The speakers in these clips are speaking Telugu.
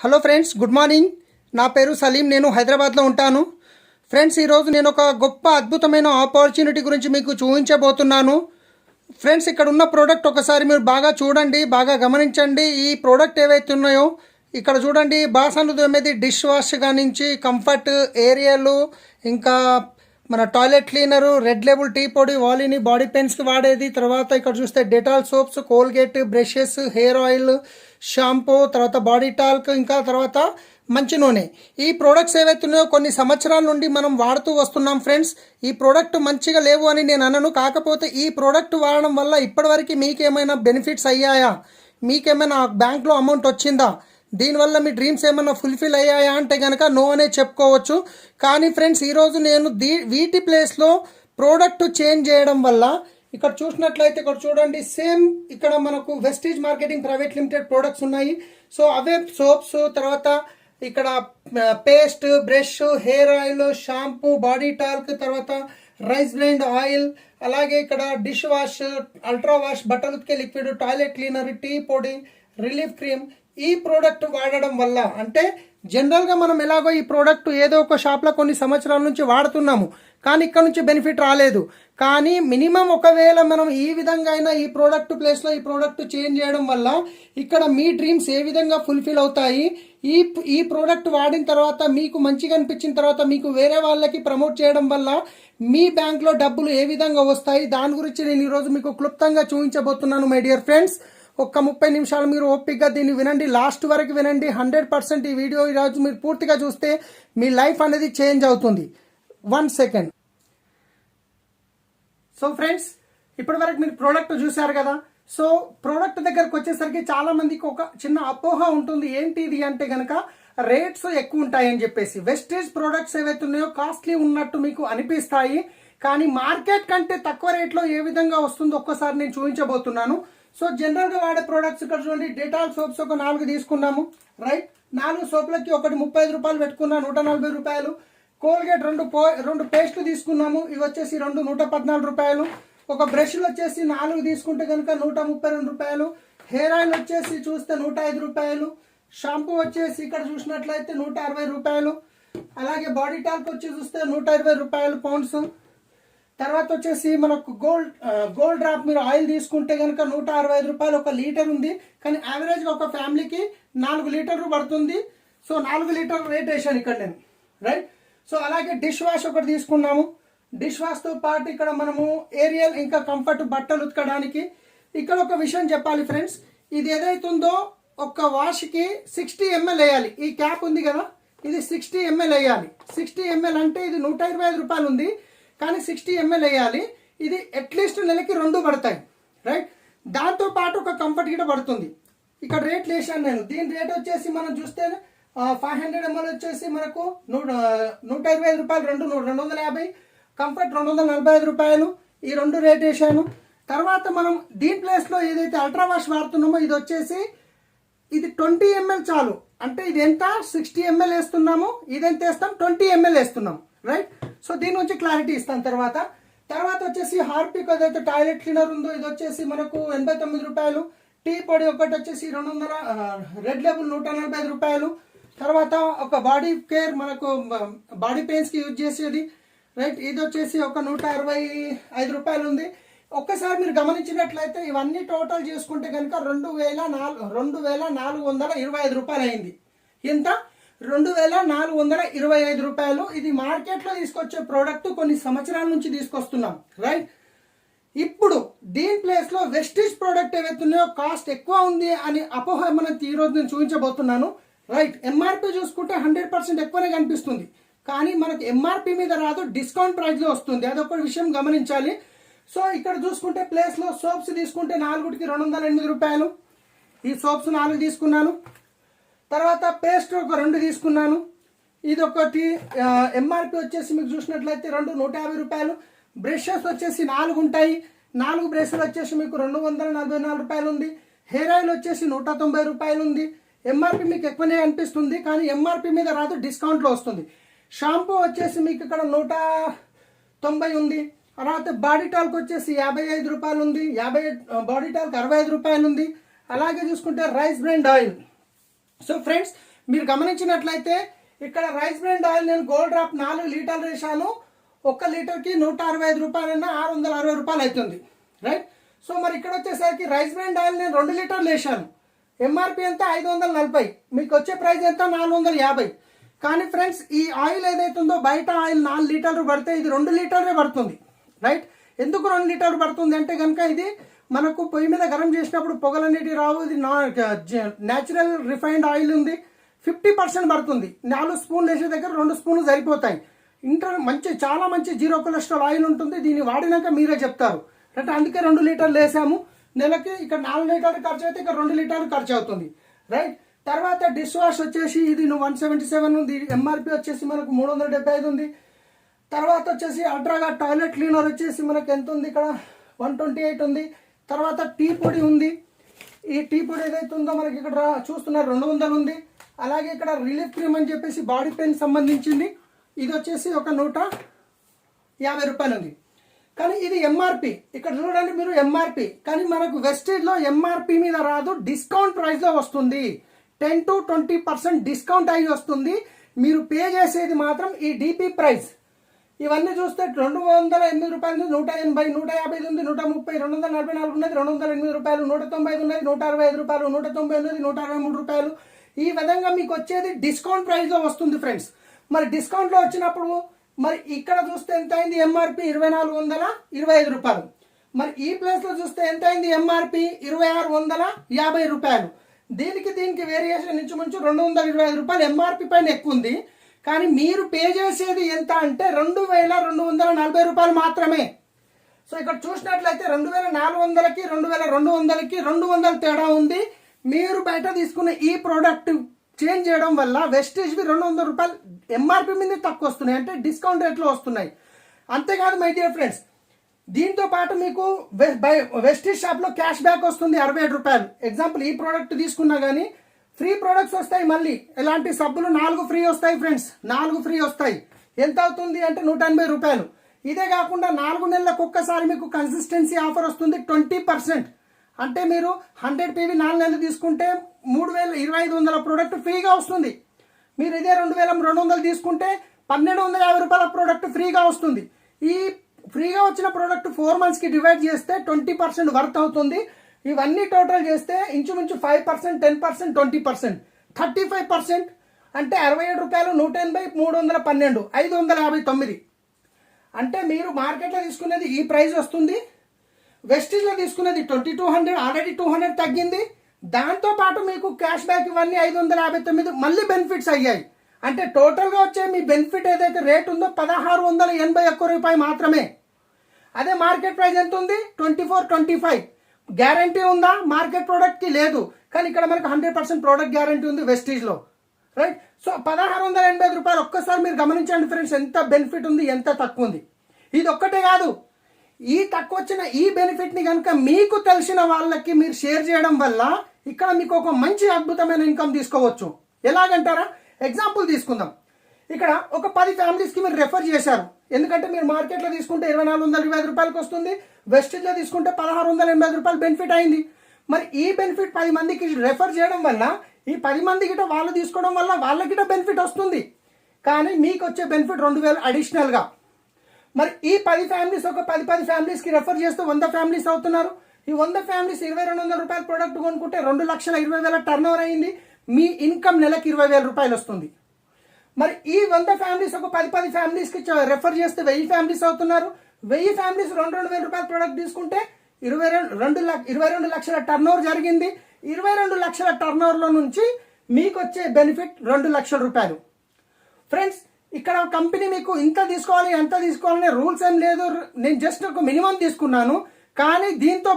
Hello friends, good morning. నా పేరు సలీం. నేను హైదరాబాద్లో ఉంటాను. ఫ్రెండ్స్, ఈరోజు నేను ఒక గొప్ప అద్భుతమైన ఆపర్చునిటీ గురించి మీకు చూపించబోతున్నాను. ఫ్రెండ్స్, ఇక్కడ ఉన్న ప్రోడక్ట్ ఒకసారి మీరు బాగా చూడండి, బాగా గమనించండి. ఈ ప్రోడక్ట్ ఏవైతే ఉన్నాయో ఇక్కడ చూడండి. బాసన్లు తోమేది డిష్ వాష్ నుంచి కంఫర్ట్, ఏరియల్, ఇంకా మన toilet cleaner, Red Label tea పొడి, వాలిని బాడీ పెయిన్స్కి వాడేది. తర్వాత ఇక్కడ చూస్తే Dettol soaps, Colgate, brushes, hair oil, shampoo, తర్వాత బాడీ టాల్క్, ఇంకా తర్వాత మంచి నూనె. ఈ ప్రోడక్ట్స్ ఏవైతే ఉన్నాయో కొన్ని సంవత్సరాల నుండి మనం వాడుతూ వస్తున్నాం. ఫ్రెండ్స్, ఈ ప్రోడక్ట్ మంచిగా లేవు అని నేను అనను. కాకపోతే ఈ ప్రోడక్ట్ వాడడం వల్ల ఇప్పటివరకు మీకేమైనా బెనిఫిట్స్ అయ్యాయా, మీకేమైనా బ్యాంక్లో అమౌంట్ వచ్చిందా, దీనివల్ల మీ డ్రీమ్స్ ఏమైనా ఫుల్ఫిల్ అయ్యాయా అంటే కనుక నో అనే చెప్పుకోవచ్చు. కానీ ఫ్రెండ్స్, ఈరోజు నేను వీటి ప్లేస్లో ప్రోడక్ట్ చేంజ్ చేయడం వల్ల ఇక్కడ చూసినట్లయితే ఇక్కడ చూడండి, సేమ్ ఇక్కడ మనకు Vestige marketing private limited products ఉన్నాయి. సో అవే సోప్స్, తర్వాత ఇక్కడ paste, brush, hair oil, shampoo, body talc, తర్వాత రైస్ బ్లెండ్ ఆయిల్, అలాగే ఇక్కడ డిష్ వాష్, అల్ట్రా వాష్, బట్టలు ఉతికే లిక్విడ్, టాయిలెట్ క్లీనర్, టీ పొడి, రిలీఫ్ క్రీమ్. ఈ ప్రోడక్ట్ వాడడం వల్ల అంటే జనరల్గా మనం ఎలాగో ఈ ప్రోడక్ట్ ఏదో ఒక షాప్లో కొన్ని సంవత్సరాల నుంచి వాడుతున్నాము, కానీ ఇక్కడ నుంచి బెనిఫిట్ రాలేదు. కానీ మినిమం ఒకవేళ మనం ఈ విధంగా అయినా ఈ ప్రోడక్ట్ ప్లేస్లో ఈ ప్రోడక్ట్ చేంజ్ చేయడం వల్ల ఇక్కడ మీ డ్రీమ్స్ ఏ విధంగా ఫుల్ఫిల్ అవుతాయి, ఈ ప్రోడక్ట్ వాడిన తర్వాత మీకు మంచిగా అనిపించిన తర్వాత మీకు వేరే వాళ్ళకి ప్రమోట్ చేయడం వల్ల మీ బ్యాంక్లో డబ్బులు ఏ విధంగా వస్తాయి, దాని గురించి నేను ఈరోజు మీకు క్లుప్తంగా చూపించబోతున్నాను. మై డియర్ ఫ్రెండ్స్, ఒక్క 30 నిమిషాలు మీరు ఓపికగా దీన్ని వినండి, లాస్ట్ వరకు వినండి. 100% ఈ వీడియో ఈరోజు మీరు పూర్తిగా చూస్తే మీ లైఫ్ అనేది చేంజ్ అవుతుంది. 1 సెకండ్. సో ఫ్రెండ్స్, ఇప్పటి వరకు మీరు ప్రోడక్ట్ చూశారు కదా. సో ప్రోడక్ట్ దగ్గరకు వచ్చేసరికి చాలా మందికి ఒక చిన్న అపోహ ఉంటుంది. ఏంటి ఇది అంటే కనుక రేట్స్ ఎక్కువ ఉంటాయని చెప్పేసి. వెస్టేజ్ ప్రోడక్ట్స్ ఏవైతే ఉన్నాయో కాస్ట్లీ ఉన్నట్టు మీకు అనిపిస్తాయి, కానీ మార్కెట్ కంటే తక్కువ రేట్లో ఏ విధంగా వస్తుందో ఒక్కసారి నేను చూపించబోతున్నాను. సో జనరల్గా వాడే ప్రోడక్ట్స్ ఇక్కడ చూడండి. డెటాల్ సోప్స్ ఒక 4 తీసుకున్నాము, రైట్. 4 సోప్లకి ఒకటి 35 రూపాయలు పెట్టుకున్నా, 140 రూపాయలు. కోల్గేట్ 2 పేస్ట్లు తీసుకున్నాము, ఇవి వచ్చేసి 114 రూపాయలు. ఒక బ్రష్లు వచ్చేసి 4 తీసుకుంటే కనుక 132 రూపాయలు. హెయిర్ ఆయిల్ వచ్చేసి చూస్తే 105 రూపాయలు. షాంపూ వచ్చేసి ఇక్కడ చూసినట్లయితే 160 రూపాయలు. అలాగే బాడీ టాల్క్ వచ్చి చూస్తే 120 రూపాయలు పౌండ్స్. తర్వాత వచ్చేసి మనకు గోల్డ్ డ్రాప్ మీరు ఆయిల్ తీసుకుంటే కనుక 165 రూపాయలు. 1 లీటర్ ఉంది, కానీ యావరేజ్గా ఒక ఫ్యామిలీకి 4 లీటర్లు పడుతుంది. సో 4 లీటర్ రేట్ వేసాను ఇక్కడ నేను, రైట్. సో అలాగే డిష్ వాష్ ఒకటి తీసుకున్నాము. డిష్ వాష్తో పాటు ఇక్కడ మనము ఏరియల్, ఇంకా కంఫర్ట్, బట్టలు ఉతకడానికి. ఇక్కడ ఒక విషయం చెప్పాలి ఫ్రెండ్స్, ఇది ఏదైతుందో ఒక వాష్కి 60 ml వేయాలి. ఈ క్యాప్ ఉంది కదా, ఇది 60 ml వేయాలి. 60 ml అంటే ఇది 125 రూపాయలు ఉంది, కానీ 60 ml వేయాలి. ఇది అట్లీస్ట్ నెలకి 2 పడతాయి, రైట్. దాంతో పాటు ఒక కంఫర్ట్ కూడా పడుతుంది. ఇక్కడ రేట్లు వేసాను నేను. దీని రేట్ వచ్చేసి మనం చూస్తే 500 ml వచ్చేసి మనకు 125 రూపాయలు, 250. కంఫర్ట్ 245 రూపాయలు. ఈ 2 రేట్ వేసాను. తర్వాత మనం దీని ప్లేస్లో ఏదైతే అల్ట్రా వాష్ వాడుతున్నామో ఇది వచ్చేసి ఇది 20 ml చాలు. అంటే ఇది ఎంత 60 ml వేస్తున్నాము, ఇది ఎంత వేస్తాం 20 ml వేస్తున్నాము, రైట్. సో దీని నుంచి క్లారిటీ ఇస్తాను. తర్వాత వచ్చేసి హార్పిక్ ఏదైతే టాయిలెట్ క్లీనర్ ఉందో ఇది వచ్చేసి మనకు 89 రూపాయలు. టీ పొడి ఒకటి వచ్చేసి 200, రెడ్ లేబుల్ 145 రూపాయలు. తర్వాత ఒక బాడీ కేర్ మనకు బాడీ పెయిన్స్కి యూజ్ చేసేది, రైట్. ఇది వచ్చేసి ఒక 165 రూపాయలు ఉంది. ఒక్కసారి మీరు గమనించినట్లయితే ఇవన్నీ టోటల్ చేసుకుంటే కనుక 2425 రూపాయలు అయింది. ఎంత? 2425 రూపాయలు. ఇది మార్కెట్లో తీసుకొచ్చే ప్రోడక్ట్ కొన్ని సంవత్సరాల నుంచి తీసుకొస్తున్నాం, రైట్. ఇప్పుడు దీని ప్లేస్లో వెస్టీజ్ ప్రోడక్ట్ ఏవైతే ఉన్నాయో కాస్ట్ ఎక్కువ ఉంది అని అపోహ మనం ఈరోజు నేను చూపించబోతున్నాను, రైట్. ఎంఆర్పి చూసుకుంటే 100% ఎక్కువనే కనిపిస్తుంది, కానీ మనకు ఎంఆర్పి మీద రాదు, డిస్కౌంట్ ప్రైస్లో వస్తుంది. అదొక విషయం గమనించాలి. సో ఇక్కడ చూసుకుంటే ప్లేస్లో సోప్స్ తీసుకుంటే 4కి 208 రూపాయలు. ఈ సోప్స్ 4 తీసుకున్నాను. తర్వాత పేస్ట్ ఒక 2 తీసుకున్నాను. ఇది ఒకటి ఎంఆర్పి వచ్చేసి మీకు చూసినట్లయితే 150 రూపాయలు. బ్రషెస్ వచ్చేసి 4 ఉంటాయి. 4 బ్రష్లు వచ్చేసి మీకు 244 రూపాయలు ఉంది. హెయిర్ ఆయిల్ వచ్చేసి 190 రూపాయలు ఉంది. ఎంఆర్పి మీకు ఎక్కువనే అనిపిస్తుంది, కానీ ఎంఆర్పి మీద రాదు, డిస్కౌంట్లో వస్తుంది. షాంపూ వచ్చేసి మీకు ఇక్కడ 190 ఉంది. తర్వాత బాడీ టాల్క్ వచ్చేసి 55 రూపాయలు ఉంది. బాడీ టాల్క్ 65 రూపాయలు ఉంది. అలాగే చూసుకుంటే rice blend oil. So friends, మీరు గమనించినట్లయితే ఇక్కడ రైస్ బ్రాండ్ ఆయిల్ నేను గోల్డ్ డ్రాప్ 4 లీటర్లు వేసాను. 1 లీటర్కి 165 రూపాయలన్నా 660 రూపాయలు అవుతుంది, రైట్. సో మరి ఇక్కడ వచ్చేసరికి రైస్ బ్రాండ్ ఆయిల్ నేను 2 లీటర్లు వేసాను. ఎంఆర్పి ఎంత 540, మీకు వచ్చే ప్రైస్ ఎంత 450. కానీ ఫ్రెండ్స్ ఈ ఆయిల్ ఏదైతే ఉందో బయట ఆయిల్ 4 లీటర్లు పడితే ఇది 2 లీటర్లే పడుతుంది, రైట్. ఎందుకు 2 లీటర్లు పడుతుంది అంటే కనుక ఇది మనకు పొయ్యి మీద గరం చేసినప్పుడు పొగలనేటివి రావు. ఇది న్యాచురల్ రిఫైన్డ్ ఆయిల్ ఉంది. 50% పడుతుంది. 4 స్పూన్లు వేసే దగ్గర 2 స్పూన్లు సరిపోతాయి. చాలా మంచి జీరో కొలెస్ట్రాల్ ఆయిల్ ఉంటుంది. దీన్ని వాడినాక మీరే చెప్తారు, అంటే అందుకే 2 లీటర్లు వేసాము. నెలకి ఇక్కడ 4 లీటర్లు ఖర్చు అయితే ఇక్కడ 2 లీటర్లు ఖర్చు అవుతుంది, రైట్. తర్వాత డిష్ వాష్ వచ్చేసి ఇది 177 ఉంది. ఎంఆర్పి వచ్చేసి మనకు 375 ఉంది. తర్వాత వచ్చేసి అల్ట్రాగా టాయిలెట్ క్లీనర్ వచ్చేసి మనకు ఎంత ఉంది, ఇక్కడ 128 ఉంది. తర్వాత టీ పొడి ఉంది. ఈ టీ పొడి ఏదైతే ఉందో మనకి ఇక్కడ చూస్తున్నారు 200 ఉంది. అలాగే ఇక్కడ రిలీఫ్ క్రీమ్ అని చెప్పేసి బాడీ పెయిన్ సంబంధించింది, ఇది వచ్చేసి ఒక 150 రూపాయలు ఉంది. కానీ ఇది ఎంఆర్పి, ఇక్కడ చూడండి మీరు ఎంఆర్పి. కానీ మనకు వెస్టేజ్లో ఎంఆర్పి మీద రాదు, డిస్కౌంట్ ప్రైస్లో వస్తుంది. 10 to 20% డిస్కౌంట్ అయ్యి వస్తుంది. మీరు పే చేసేది మాత్రం ఈ డిపి ప్రైస్. ఇవన్నీ చూస్తే 208 రూపాయలు, 180, 150 ఉంది, 130, 244 ఉన్నది, 208 రూపాయలు, 195 ఉన్నది, 165 రూపాయలు, 190 ఉన్నది, 163 రూపాయలు. ఈ విధంగా మీకు వచ్చేది డిస్కౌంట్ ప్రైస్లో వస్తుంది ఫ్రెండ్స్. మరి డిస్కౌంట్లో వచ్చినప్పుడు మరి ఇక్కడ చూస్తే ఎంత అయింది, ఎంఆర్పి 2425 రూపాయలు. మరి ఈ ప్లేస్లో చూస్తే ఎంత అయింది, ఎంఆర్పి 2650 రూపాయలు. దీనికి వేరియేషన్ ఇంచుమించు 225 రూపాయలు ఎంఆర్పి పైన ఎక్కువ ఉంది. కానీ మీరు పే చేసేది ఎంత అంటే 2240 రూపాయలు మాత్రమే. సో ఇక్కడ చూసినట్లయితే 2400కి 2200కి 200 తేడా ఉంది. మీరు బయట తీసుకున్న ఈ ప్రోడక్ట్ చేంజ్ చేయడం వల్ల వెస్టేజ్వి 200 రూపాయలు ఎంఆర్పి మీద తక్కువ వస్తున్నాయి, అంటే డిస్కౌంట్ రేట్లో వస్తున్నాయి. అంతేకాదు మై డియర్ ఫ్రెండ్స్, దీంతో పాటు మీకు వెస్టేజ్ షాప్లో క్యాష్ బ్యాక్ వస్తుంది 67 రూపాయలు. ఎగ్జాంపుల్ ఈ ప్రోడక్ట్ తీసుకున్నా కానీ ఫ్రీ ప్రోడక్ట్స్ వస్తాయి. మళ్ళీ ఎలాంటి సబ్బులు 4 ఫ్రీ వస్తాయి ఫ్రెండ్స్, 4 ఫ్రీ వస్తాయి. ఎంత అవుతుంది అంటే 180 రూపాయలు. ఇదే కాకుండా 4 నెలలకు ఒక్కసారి మీకు కన్సిస్టెన్సీ ఆఫర్ వస్తుంది 20%. అంటే మీరు 100 PV 4 నెలలు తీసుకుంటే 3250 ప్రోడక్ట్ ఫ్రీగా వస్తుంది. మీరు ఇదే 2200 తీసుకుంటే 1250 రూపాయల ప్రోడక్ట్ ఫ్రీగా వస్తుంది. ఈ ఫ్రీగా వచ్చిన ప్రోడక్ట్ 4 మంత్స్కి డివైడ్ చేస్తే 20% వర్త్ అవుతుంది. ఇవన్నీ టోటల్ చేస్తే ఇంచుమించు 5%, 10%, 20%, 35%. అంటే 67 రూపాయలు, 180, 312, 559. అంటే మీరు మార్కెట్లో తీసుకునేది ఈ ప్రైస్ వస్తుంది. వెస్టేజ్లో తీసుకునేది 2200, ఆల్రెడీ 200 తగ్గింది. దాంతోపాటు మీకు క్యాష్ బ్యాక్ ఇవన్నీ 559 మళ్ళీ బెనిఫిట్స్ అయ్యాయి. అంటే టోటల్గా వచ్చే మీ బెనిఫిట్ ఏదైతే రేట్ ఉందో 1681 రూపాయలు మాత్రమే. అదే మార్కెట్ ప్రైస్ ఎంత ఉంది, 24, 25. గ్యారంటీ ఉందా మార్కెట్ ప్రోడక్ట్కి? లేదు. కానీ ఇక్కడ మనకు 100% ప్రోడక్ట్ గ్యారంటీ ఉంది వెస్టేజ్లో, రైట్. సో 1680 రూపాయలు. ఒక్కసారి మీరు గమనించండి ఫ్రెండ్స్, ఎంత బెనిఫిట్ ఉంది, ఎంత తక్కువ ఉంది. ఇది ఒక్కటే కాదు, ఈ తక్కువ వచ్చిన ఈ బెనిఫిట్ని కనుక మీకు తెలిసిన వాళ్ళకి మీరు షేర్ చేయడం వల్ల ఇక్కడ మీకు ఒక మంచి అద్భుతమైన ఇన్కమ్ తీసుకోవచ్చు. ఎలాగంటారా? ఎగ్జాంపుల్ తీసుకుందాం. ఇక్కడ ఒక 10 ఫ్యామిలీస్కి మీరు రెఫర్ చేశారు. ఎందుకంటే మీరు మార్కెట్లో తీసుకుంటే 2425 రూపాయలకి వస్తుంది, వెస్టేజ్లో తీసుకుంటే 1680 రూపాయలు బెనిఫిట్ అయింది. మరి ఈ బెనిఫిట్ 10 మందికి రెఫర్ చేయడం వల్ల ఈ 10 మంది గిట వాళ్ళు తీసుకోవడం వల్ల వాళ్ళకిట బెనిఫిట్ వస్తుంది. కానీ మీకు వచ్చే బెనిఫిట్ 2000 అడిషనల్గా. మరి ఈ 10 ఫ్యామిలీస్ ఒక 10 ఫ్యామిలీస్కి రెఫర్ చేస్తే 100 ఫ్యామిలీస్ అవుతున్నారు. ఈ 100 ఫ్యామిలీస్ 2200 రూపాయల ప్రోడక్ట్ కొనుక్కుంటే 2,20,000 టర్న్ ఓవర్ అయింది. మీ ఇన్కమ్ నెలకి 20,000 రూపాయలు వస్తుంది. మరి ఈ 100 ఫ్యామిలీస్ ఒక 10 ఫ్యామిలీస్కి రెఫర్ చేస్తే 1000 ఫ్యామిలీస్ అవుతున్నారు. 1000 ఫ్యామిలీస్ 2,000 రూపాయల ప్రోడక్ట్ తీసుకుంటే 22 లక్షల టర్న్ ఓవర్ జరిగింది. 22 లక్షల టర్న్ ఓవర్లో నుంచి మీకు వచ్చే బెనిఫిట్ 2 లక్షల రూపాయలు. ఫ్రెండ్స్, ఇక్కడ కంపెనీ మీకు ఇంత తీసుకోవాలి ఎంత తీసుకోవాలనే రూల్స్ ఏం లేదు. నేను జస్ట్ ఒక మినిమం తీసుకున్నాను. కానీ దీంతో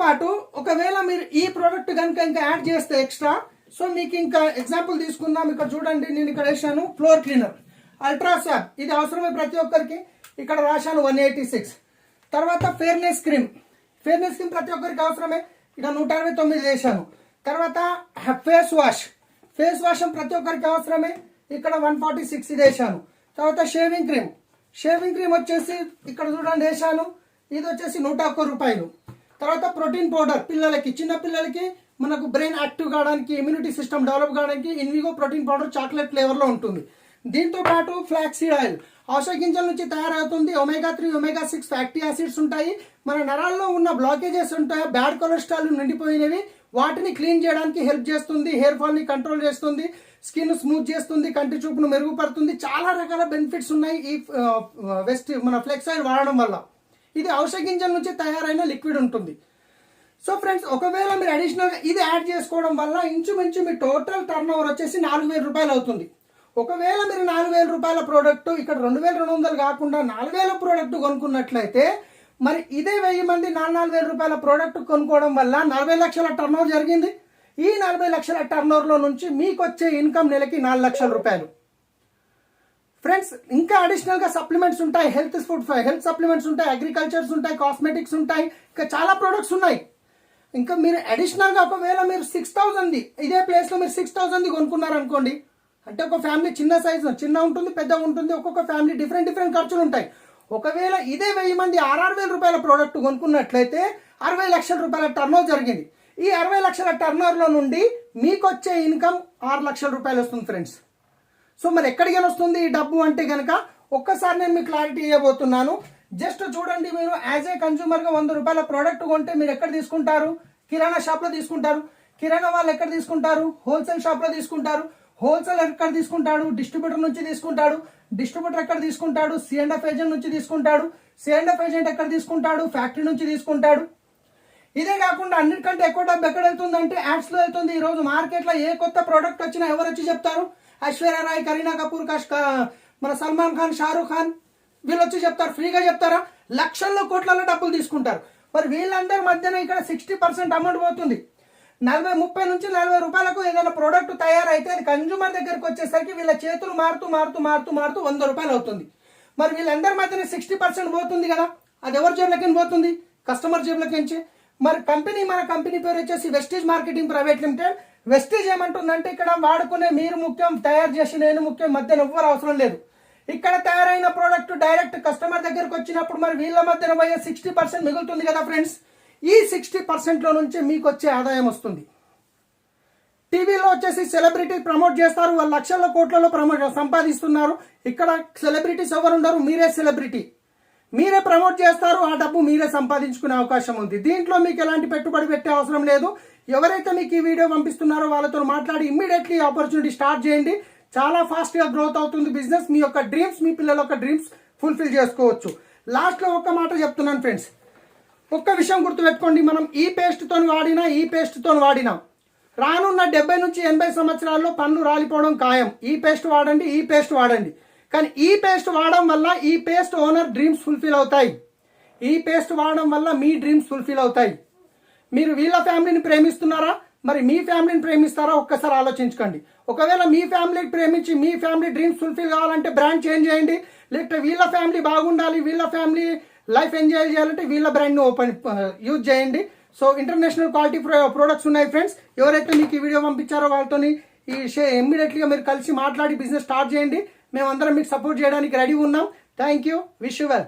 పాటు ఒకవేళ మీరు ఈ ప్రోడక్ట్ కనుక ఇంకా యాడ్ చేస్తే ఎక్స్ట్రా, సో మీకు ఇంకా ఎగ్జాంపుల్ తీసుకుందాం. ఇక్కడ చూడండి, నేను ఇక్కడ వేసాను ఫ్లోర్ క్లీనర్ అల్ట్రాసాప్. ఇది అవసరమే ప్రతి ఒక్కరికి. ఇక్కడ రాశాను 186. తర్వాత ఫెయిర్నెస్ క్రీమ్ ప్రతి ఒక్కరికి అవసరమే. ఇక్కడ 169 వేసాను. తర్వాత ఫేస్ వాష్ ప్రతి ఒక్కరికి అవసరమే. ఇక్కడ 146 ఇది వేసాను. తర్వాత షేవింగ్ క్రీమ్ వచ్చేసి ఇక్కడ చూడండి వేసాను. ఇది వచ్చేసి 101 రూపాయలు. తర్వాత ప్రోటీన్ పౌడర్ చిన్న పిల్లలకి మనకు బ్రెయిన్ యాక్టివ్ కావడానికి, ఇమ్యూనిటీ సిస్టమ్ డెవలప్ కావడానికి ఇన్విగో ప్రోటీన్ పౌడర్ చాక్లెట్ ఫ్లేవర్లో ఉంటుంది. దీంతో పాటు ఫ్లాక్సీడ్ ఆయిల్ ఔషధ గింజల నుంచి తయారవుతుంది. omega-3 omega-6 ఫ్యాటీ యాసిడ్స్ ఉంటాయి. మన నరాల్లో ఉన్న బ్లాకేజెస్ ఉంటాయి, బ్యాడ్ కొలెస్ట్రాల్ నిండిపోయినవి, వాటిని క్లీన్ చేయడానికి హెల్ప్ చేస్తుంది. హెయిర్ ఫాల్ ని కంట్రోల్ చేస్తుంది, స్కిన్ స్మూత్ చేస్తుంది, కంటి చూపును మెరుగుపడుతుంది. చాలా రకాల బెనిఫిట్స్ ఉన్నాయి ఈ మన ఫ్లెక్స్ ఆయిల్ వాడడం వల్ల. ఇది ఔషధ గింజల నుంచి తయారైన లిక్విడ్ ఉంటుంది. సో ఫ్రెండ్స్, ఒకవేళ మీరు అడిషనల్గా ఇది యాడ్ చేసుకోవడం వల్ల ఇంచుమించు మీ టోటల్ టర్న్ ఓవర్ వచ్చేసి 4,000 రూపాయలు అవుతుంది. ఒకవేళ మీరు 4,000 రూపాయల ప్రోడక్ట్ ఇక్కడ 2,200 కాకుండా 4,000 ప్రోడక్ట్ కొనుక్కున్నట్లయితే మరి ఇదే 1000 మంది 4,000 రూపాయల ప్రోడక్ట్ కొనుక్కోవడం వల్ల 40 లక్షల టర్న్ ఓవర్ జరిగింది. ఈ 40 లక్షల టర్న్ ఓవర్లో నుంచి మీకు వచ్చే ఇన్కమ్ నెలకి 4 లక్షల రూపాయలు. ఫ్రెండ్స్, ఇంకా అడిషనల్ గా సప్లిమెంట్స్ ఉంటాయి, హెల్త్ సప్లిమెంట్స్ ఉంటాయి, అగ్రికల్చర్స్ ఉంటాయి, కాస్మెటిక్స్ ఉంటాయి, ఇంకా చాలా ప్రొడక్ట్స్ ఉన్నాయి. ఇంకా మీరు అడిషనల్ గా ఒకవేళ మీరు 6,000 ఇదే ప్లేస్ లో మీరు 6,000 కొనుక్కున్నారు అనుకోండి, అంటే ఒక ఫ్యామిలీ చిన్న సైజు చిన్న ఉంటుంది, పెద్ద ఉంటుంది, ఒక్కొక్క ఫ్యామిలీ డిఫరెంట్ ఖర్చులు ఉంటాయి. ఒకవేళ ఇదే 1000 మంది 6,000 రూపాయల ప్రోడక్ట్ కొనుక్కున్నట్లయితే 60 లక్షల రూపాయల టర్న్ ఓవర్ జరిగింది. ఈ 60 లక్షల టర్న్ ఓవర్ లో నుండి మీకు వచ్చే ఇన్కమ్ 6 లక్షల రూపాయలు వస్తుంది ఫ్రెండ్స్. సో మరి ఎక్కడికి వస్తుంది ఈ డబ్బు అంటే కనుక ఒక్కసారి నేను మీకు క్లారిటీ ఇవ్వబోతున్నాను. జస్ట్ చూడండి, మీరు యాజ్ ఏ కన్స్యూమర్ గా 100 రూపాయల ప్రోడక్ట్ కొంటే మీరు ఎక్కడ తీసుకుంటారు? కిరాణా షాప్ లో తీసుకుంటారు. కిరాణా వాళ్ళు ఎక్కడ తీసుకుంటారు? హోల్సేల్ షాప్ లో తీసుకుంటారు. హోల్సేల్ ఎక్కడ తీసుకుంటాడు? డిస్ట్రిబ్యూటర్ నుంచి తీసుకుంటాడు. డిస్ట్రిబ్యూటర్ ఎక్కడ తీసుకుంటాడు? C&F ఏజెంట్ నుంచి తీసుకుంటాడు. C&F ఏజెంట్ ఎక్కడ తీసుకుంటాడు? ఫ్యాక్టరీ నుంచి తీసుకుంటాడు. ఇదే కాకుండా అన్నిటికంటే ఎక్కువ డబ్బు ఎక్కడ వెళ్తుందంటే యాడ్స్ లో వెళ్తుంది. ఈ రోజు మార్కెట్ లో ఏ కొత్త ప్రోడక్ట్ వచ్చినా ఎవరు వచ్చి చెప్తారు? ఐశ్వర్య రాయ్, కరీనా కపూర్, మన సల్మాన్ ఖాన్, షారూక్ ఖాన్ వీళ్ళు వచ్చి చెప్తారు. ఫ్రీగా చెప్తారా? లక్షల్లో కోట్లలో డబ్బులు తీసుకుంటారు. మరి వీళ్ళందరి మధ్యన ఇక్కడ 60% అమౌంట్ పోతుంది. 30 నుంచి 40 రూపాయలకు ఏదైనా ప్రోడక్ట్ తయారైతే అది కన్జ్యూమర్ దగ్గరకు వచ్చేసరికి వీళ్ళ చేతులు మారుతూ 100 రూపాయలు అవుతుంది. మరి వీళ్ళందరి మధ్యన 60% పోతుంది కదా, అది ఎవరి జేబులకి పోతుంది? కస్టమర్ జేబులకి. మరి మన కంపెనీ పేరు వచ్చేసి Vestige marketing private limited. Vestige ఏమంటుందంటే ఇక్కడ వాడుకునే మీరు ముఖ్యం, తయారు చేసి నేను ముఖ్యం, మధ్యన ఎవ్వరు అవసరం లేదు. ఇక్కడ తయారైన ప్రోడక్ట్ డైరెక్ట్ కస్టమర్ దగ్గరకు వచ్చినప్పుడు మరి వీళ్ళ మధ్యన పోయే 60% మిగులుతుంది కదా ఫ్రెండ్స్. ఈ 60% లో నుంచి మీకు వచ్చే ఆదాయం వస్తుంది. టీవీలో వచ్చేసి సెలబ్రిటీ ప్రమోట్ చేస్తారు, వాళ్ళు లక్షల కోట్లలో సంపాదిస్తున్నారు. ఇక్కడ సెలబ్రిటీస్ ఎవరు ఉండరు, మీరే సెలబ్రిటీ, మీరే ప్రమోట్ చేస్తారు, ఆ డబ్బు మీరే సంపాదించుకునే అవకాశం ఉంది. దీంట్లో మీకు ఎలాంటి పెట్టుబడి పెట్టే అవసరం లేదు. ఎవరైతే మీకు ఈ వీడియో పంపిస్తున్నారో వాళ్ళతో మాట్లాడి ఇమ్మీడియట్లీ ఆపర్చునిటీ స్టార్ట్ చేయండి. చాలా ఫాస్ట్ గా గ్రోత్ అవుతుంది బిజినెస్. మీ యొక్క డ్రీమ్స్, మీ పిల్లల యొక్క డ్రీమ్స్ ఫుల్ఫిల్ చేసుకోవచ్చు. లాస్ట్ లో ఒక్క మాట చెప్తున్నాను ఫ్రెండ్స్, ఒక్క విషయం గుర్తుపెట్టుకోండి. మనం ఈ పేస్ట్ తో వాడినా రానున్న 70 నుంచి 80 సంవత్సరాల్లో పన్ను రాలిపోవడం ఖాయం. ఈ పేస్ట్ వాడండి. కానీ ఈ పేస్ట్ వాడడం వల్ల ఈ పేస్ట్ ఓనర్ డ్రీమ్స్ ఫుల్ఫిల్ అవుతాయి. ఈ పేస్ట్ వాడడం వల్ల మీ డ్రీమ్స్ ఫుల్ఫిల్ అవుతాయి. మీరు వీళ్ళ ఫ్యామిలీని ప్రేమిస్తున్నారా, మరి మీ ఫ్యామిలీని ప్రేమిస్తారా? ఒక్కసారి ఆలోచించుకోండి. ఒకవేళ మీ ఫ్యామిలీని ప్రేమించి మీ ఫ్యామిలీ డ్రీమ్స్ ఫుల్ఫిల్ కావాలంటే బ్రాండ్ చేంజ్ చేయండి. లేకపోతే వీళ్ళ ఫ్యామిలీ బాగుండాలి, వీళ్ళ ఫ్యామిలీ లైఫ్ ఎంజాయ్ చేయాలంటే వీళ్ళ బ్రాండ్ని యూజ్ చేయండి. సో ఇంటర్నేషనల్ క్వాలిటీ ప్రొడక్ట్స్ ఉన్నాయి ఫ్రెండ్స్. ఎవరైతే మీకు ఈ వీడియో పంపించారో వాళ్ళతో ఇమ్మీడియట్లీగా మీరు కలిసి మాట్లాడి బిజినెస్ స్టార్ట్ చేయండి. మేమందరం మీకు సపోర్ట్ చేయడానికి రెడీ ఉన్నాం. Thank you. Wish you well.